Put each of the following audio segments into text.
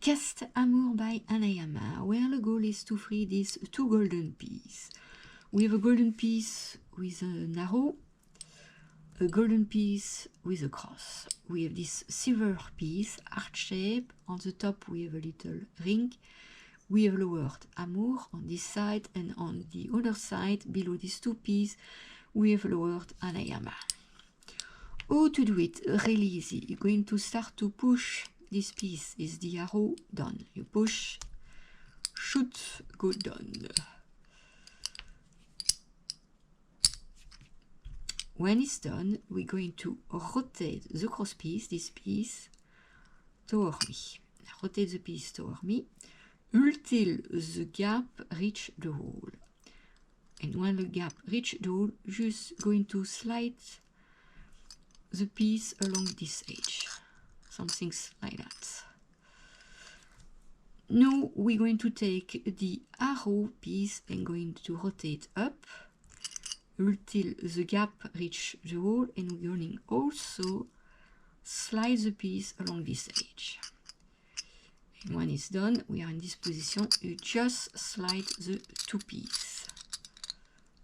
Cast Amour by Hanayama, where the goal is to free these two golden pieces. We have a golden piece with an arrow, a golden piece with a cross. We have this silver piece, heart shape. On the top we have a little ring. We have the word Amour on this side, and on the other side, below these two pieces, we have the word Hanayama. How to do it? Really easy. You're going to start to push this piece. Is the arrow done? You push, shoot, go down. When it's done, we're going to rotate the cross piece, this piece, toward me. Rotate the piece toward me until the gap reach the hole. And when the gap reach the hole, just going to slide the piece along this edge. Something like that. Now we're going to take the arrow piece and going to rotate up until the gap reach the hole, and we're going also slide the piece along this edge. And when it's done, we are in this position. You just slide the two pieces,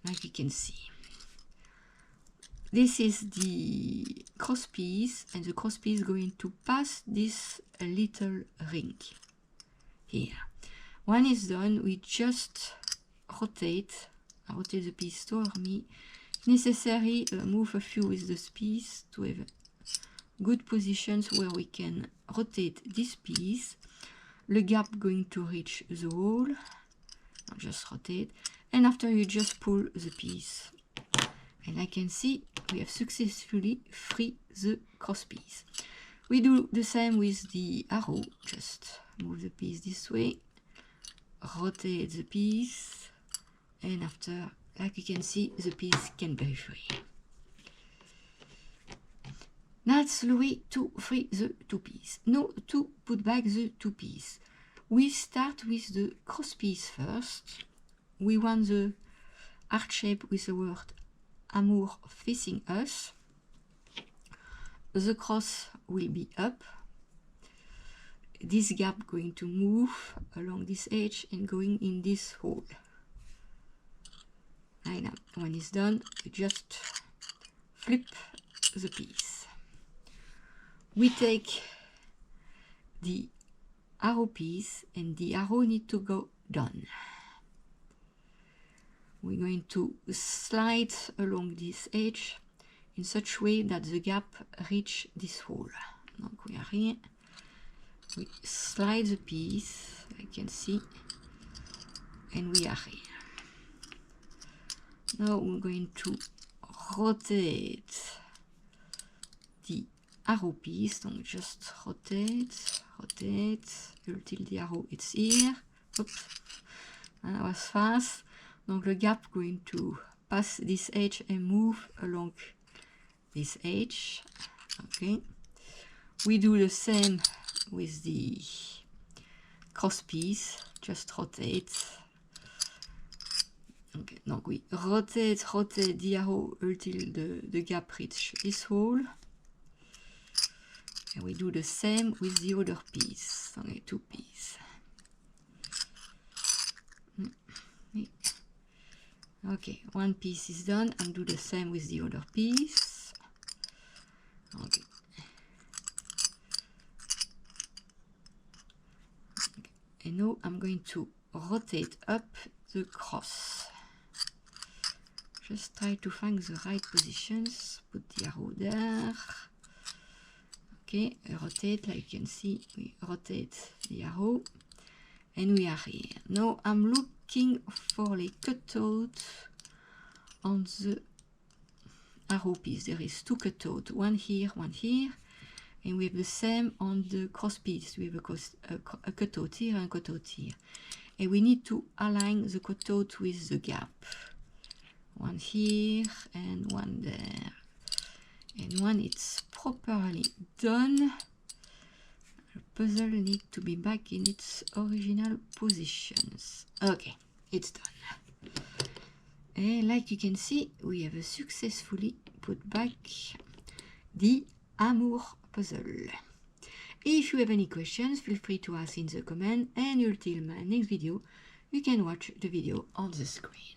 like you can see. This is the cross piece, and the cross piece is going to pass this little ring here. When it's done, we just rotate the piece toward me. Necessary, move a few with this piece to have good positions where we can rotate this piece. The gap going to reach the hole. Now just rotate, and after you just pull the piece. And I can see we have successfully freed the cross piece. We do the same with the arrow. Just move the piece this way, rotate the piece, and after, like you can see, the piece can be free. That's the way to free the two pieces. Now to put back the two pieces. We start with the cross piece first. We want the heart shape with the word Amour facing us. The cross will be up. This gap going to move along this edge and going in this hole. And now, when it's done, you just flip the piece. We take the arrow piece, and the arrow need to go down. We're going to slide along this edge in such way that the gap reach this hole. Donc we are here. We slide the piece, I can see, and we are here. Now we're going to rotate the arrow piece. Donc just rotate until the arrow is here. Oops, that was fast. Donc the gap going to pass this edge and move along this edge. Okay. We do the same with the cross piece. Just rotate. Okay. Donc we rotate the arrow until the gap reach this hole. And we do the same with the other piece. Okay, two pieces. Okay, one piece is done, and do the same with the other piece. Okay. And now I'm going to rotate up the cross. Just try to find the right positions. Put the arrow there. Okay, rotate, like you can see, we rotate the arrow, and we are here. Now I'm looking for a cutout on the arrow piece. There is two cutouts, one here, and we have the same on the cross piece. We have a cutout here and a cutout here, and we need to align the cutout with the gap. One here and one there. And when it's properly done, the puzzle needs to be back in its original positions. Okay, it's done. And like you can see, we have successfully put back the Amour puzzle. If you have any questions, feel free to ask in the comment, and until my next video, you can watch the video on the screen.